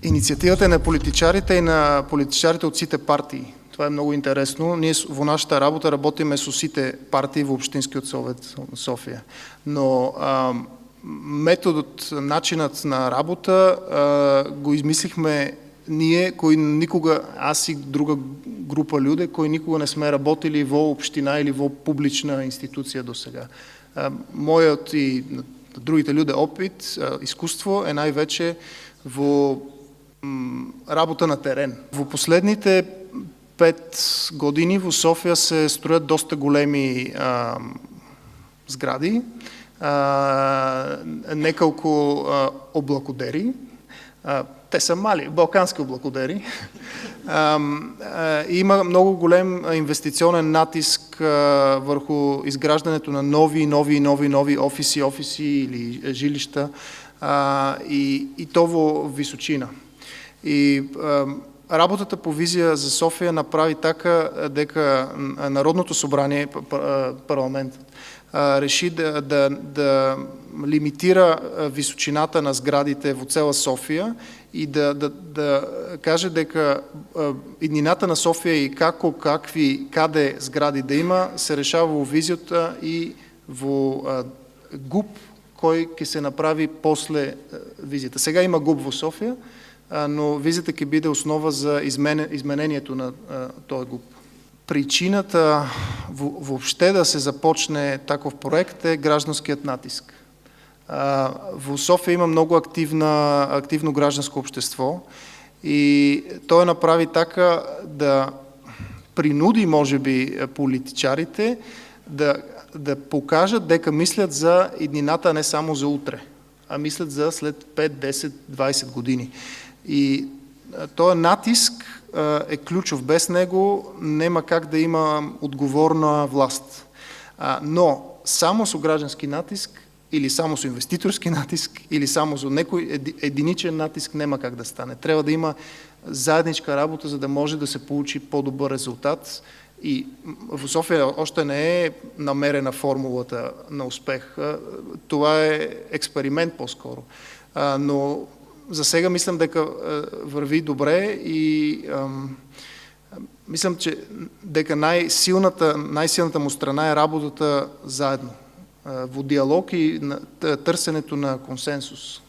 Инициативата е на политичарите и на политичарите от сите партии. Това е много интересно. Ние в нашата работа работиме с сите партии в Общинскиот совет на София. Но методът, начинът на работа го измислихме ние, кои никога, аз и друга група люди, кои никога не сме работили во община или во публична институция до сега. Моят и другите люди опит, изкуство е най-вече во работа на терен. Во последните 5 години во София се строят доста големи згради, неколку облакодери. Те са мали, балкански облакодери. Има много голем инвестиционен натиск върху изграждането на нови офиси или жилища и то во височина. И работата по визия за София направи така дека Народното събрание, парламентът, реши да лимитира височината на сградите во цела София и да каже дека иднината на София и каде сгради да има се решава во визията и во ГУП кој ќе се направи после визията. Сега има ГУП во София, но визията ќе биде основа за изменението на този ГУП. Причината въобще да се започне таков проект е гражданският натиск. В София има много активно гражданско общество и той направи така да принуди, може би, политичарите да покажат дека мислят за иднината не само за утре, а мислят за след 5, 10, 20 години. И този натиск е ключов. Без него нема как да има отговорна власт. Но само со граждански натиск или само со инвеститорски натиск или само со некој единичен натиск нема как да стане. Треба да има заедничка работа, за да може да се получи по-добър резултат. И в София още не е намерена формулата на успех. Това е експеримент по-скоро. Но за сега мислям дека върви добре и мислям, че дека най-силната му страна е работата заедно, во диалог и търсенето на консенсус.